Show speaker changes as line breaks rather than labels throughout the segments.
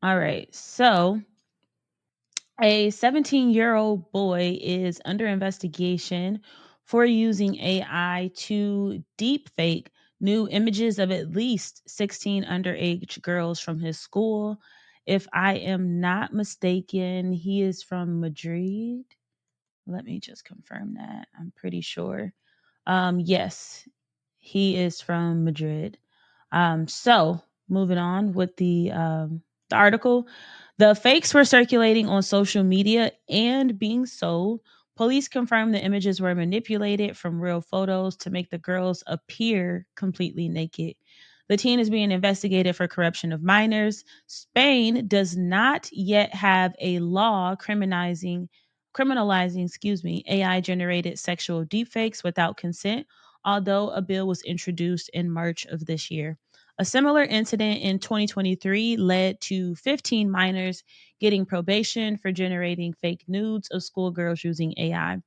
All right. So, a 17-year-old boy is under investigation for using AI to deepfake new images of at least 16 underage girls from his school. If I am not mistaken, he is from Madrid. Let me just confirm that. I'm pretty sure. Yes, he is from Madrid. So moving on with the article, the fakes were circulating on social media and being sold. Police confirmed the images were manipulated from real photos to make the girls appear completely naked. The teen is being investigated for corruption of minors. Spain does not yet have a law criminalizing, AI generated sexual deepfakes without consent, although a bill was introduced in March of this year. A similar incident in 2023 led to 15 minors getting probation for generating fake nudes of schoolgirls using AI.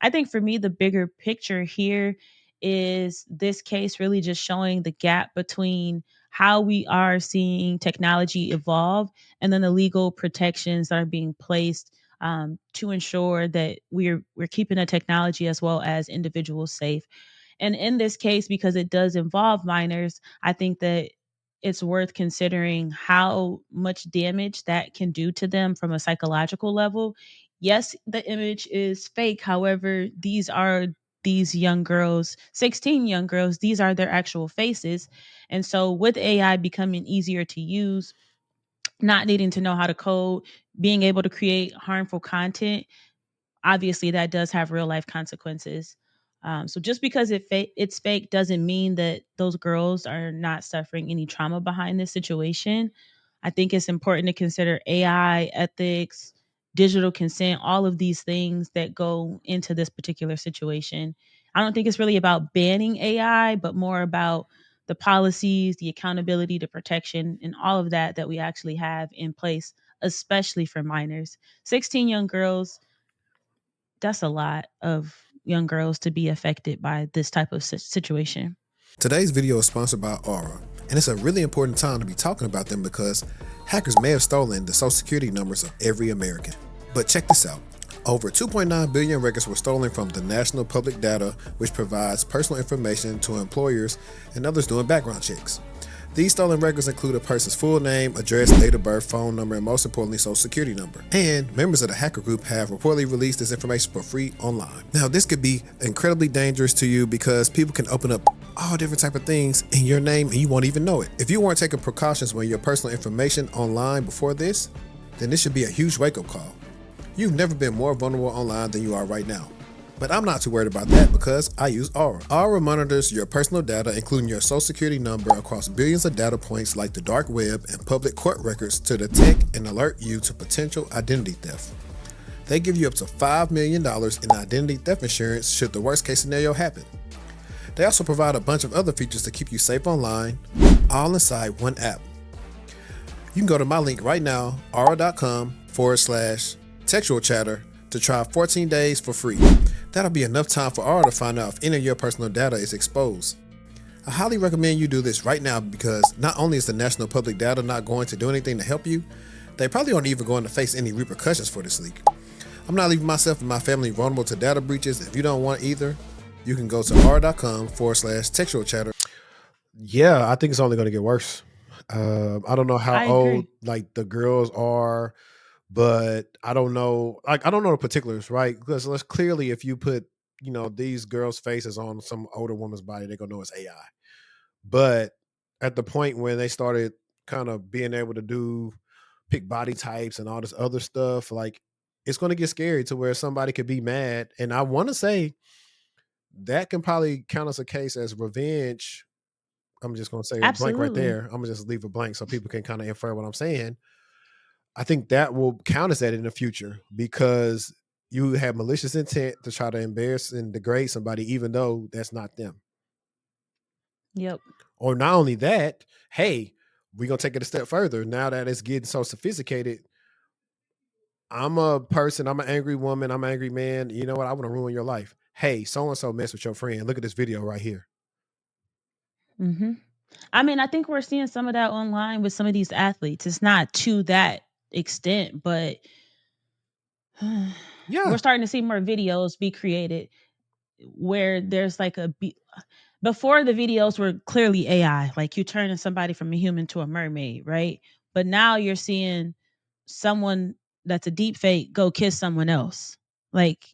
I think for me, the bigger picture here is this case really just showing the gap between how we are seeing technology evolve and then the legal protections that are being placed to ensure that we're keeping the technology as well as individuals safe. And in this case, because it does involve minors, I think that it's worth considering how much damage that can do to them from a psychological level. Yes, the image is fake. However, these young girls, 16 young girls, these are their actual faces. And so, with AI becoming easier to use, not needing to know how to code, being able to create harmful content, obviously that does have real life consequences. So just because it's fake doesn't mean that those girls are not suffering any trauma behind this situation. I think it's important to consider AI, ethics, digital consent, all of these things that go into this particular situation. I don't think it's really about banning AI, but more about the policies, the accountability, the protection, and all of that we actually have in place, especially for minors. 16 young girls, that's a lot of young girls to be affected by this type of situation.
Today's video is sponsored by Aura, and it's a really important time to be talking about them because hackers may have stolen the social security numbers of every American. But check this out. Over 2.9 billion records were stolen from the National Public Data, which provides personal information to employers and others doing background checks. These stolen records include a person's full name, address, date of birth, phone number, and most importantly, social security number. And members of the hacker group have reportedly released this information for free online. Now, this could be incredibly dangerous to you because people can open up all different type of things in your name and you won't even know it. If you weren't taking precautions with your personal information online before this, then this should be a huge wake-up call. You've never been more vulnerable online than you are right now. But I'm not too worried about that because I use Aura. Aura monitors your personal data, including your social security number, across billions of data points like the dark web and public court records to detect and alert you to potential identity theft. They give you up to $5 million in identity theft insurance should the worst case scenario happen. They also provide a bunch of other features to keep you safe online, all inside one app. You can go to my link right now, aura.com/textual chatter, to try 14 days for free. That'll be enough time for Aura to find out if any of your personal data is exposed. I highly recommend you do this right now because not only is the National Public Data not going to do anything to help you, they probably aren't even going to face any repercussions for this leak. I'm not leaving myself and my family vulnerable to data breaches. If you don't want either, you can go to aura.com/textual chatter. Yeah, I think it's only going to get worse. I don't know how
I
old
agree.
like the girls are, but I don't know. Like I don't know the particulars, right? Because let's clearly, if you put these girls' faces on some older woman's body, they're gonna know it's AI. But at the point when they started kind of being able to do pick body types and all this other stuff, like it's going to get scary to where somebody could be mad. And I want to say that can probably count as a case as revenge. I'm just going to say a blank right
Absolutely.
there. I'm going to just leave a blank so people can kind of infer what I'm saying. I think that will count as that in the future because you have malicious intent to try to embarrass and degrade somebody, even though that's not them.
Yep.
Or not only that, hey, we're going to take it a step further. Now that it's getting so sophisticated, I'm a person, I'm an angry woman, I'm an angry man. You know what? I want to ruin your life. Hey, so and so mess with your friend. Look at this video right here.
Hmm. I mean, I think we're seeing some of that online with some of these athletes. It's not to that extent, but
Yeah,
we're starting to see more videos be created where there's like before the videos were clearly AI, like you turning somebody from a human to a mermaid, right? But now you're seeing someone that's a deep fake go kiss someone else. Like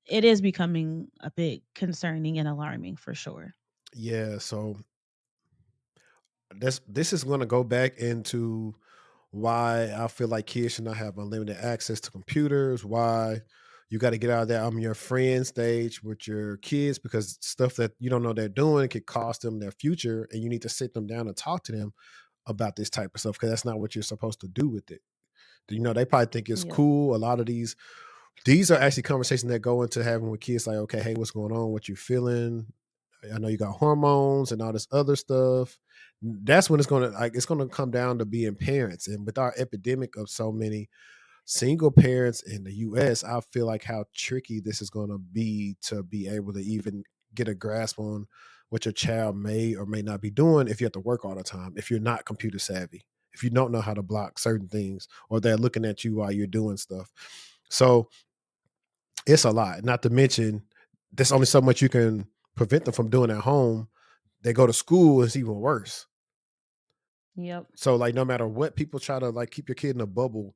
it is becoming a bit concerning and alarming for sure.
yeah. So this is going to go back into why I feel like kids should not have unlimited access to computers. Why you got to get out of that I'm your friend stage with your kids, because stuff that you don't know they're doing could cost them their future, and you need to sit them down and talk to them about this type of stuff, because that's not what you're supposed to do with it. You know, they probably think it's
Yep.
cool. A lot of these are actually conversations that go into having with kids, like, okay, hey, what's going on? What you feeling? I know you got hormones and all this other stuff. That's when it's gonna come down to being parents. And with our epidemic of so many single parents in the US, I feel like how tricky this is gonna be to be able to even get a grasp on what your child may or may not be doing if you have to work all the time, if you're not computer savvy, if you don't know how to block certain things, or they're looking at you while you're doing stuff. So it's a lot. Not to mention, there's only so much you can prevent them from doing at home. They go to school, it's even worse.
Yep.
So, like, no matter what people try to like keep your kid in a bubble,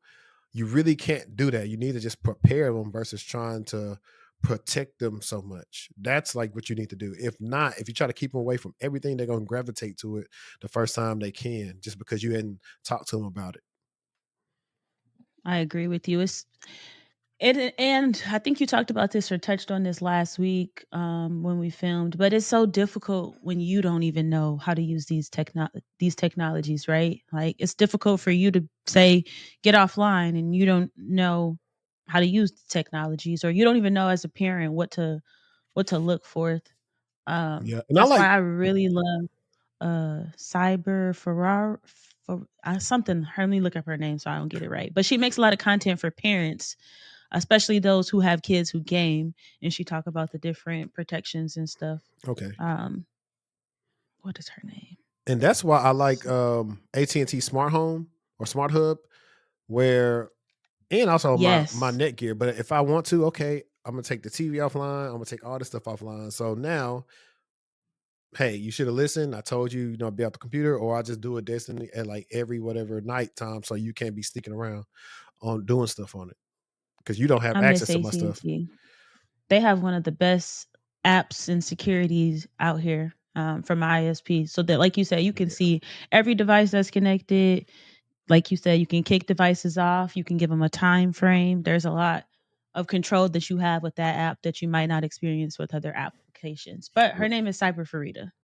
you really can't do that. You need to just prepare them versus trying to protect them so much. That's like what you need to do. If not, if you try to keep them away from everything, they're gonna gravitate to it the first time they can, just because you hadn't talked to them about it.
I agree with you. And I think you talked about this or touched on this last week when we filmed. But it's so difficult when you don't even know how to use these technologies, right? Like it's difficult for you to say get offline and you don't know how to use the technologies, or you don't even know as a parent what to look for.
Yeah, and I
That's why
like
I really love Cyber Ferrar for something. Let me look up her name so I don't get it right. But she makes a lot of content for parents, especially those who have kids who game, and she talk about the different protections and stuff.
okay,
Um, what is her name?
and that's why I like AT&T Smart Home or Smart Hub, where and also my
Yes,
Netgear. But if I want to, okay, I'm gonna take the TV offline. I'm gonna take all this stuff offline. So now, hey, you should have listened. I told you, be off the computer, or I just do a Destiny at like every whatever night time, so you can't be sticking around on doing stuff on it because you don't have
I miss
access to
AT
my
and
stuff.
T. They have one of the best apps and securities out here from ISP. So that, like you said, you can
Yeah,
see every device that's connected. Like you said, you can kick devices off. You can give them a time frame. There's a lot of control that you have with that app that you might not experience with other applications. But her
R-
name is Cyber Farida.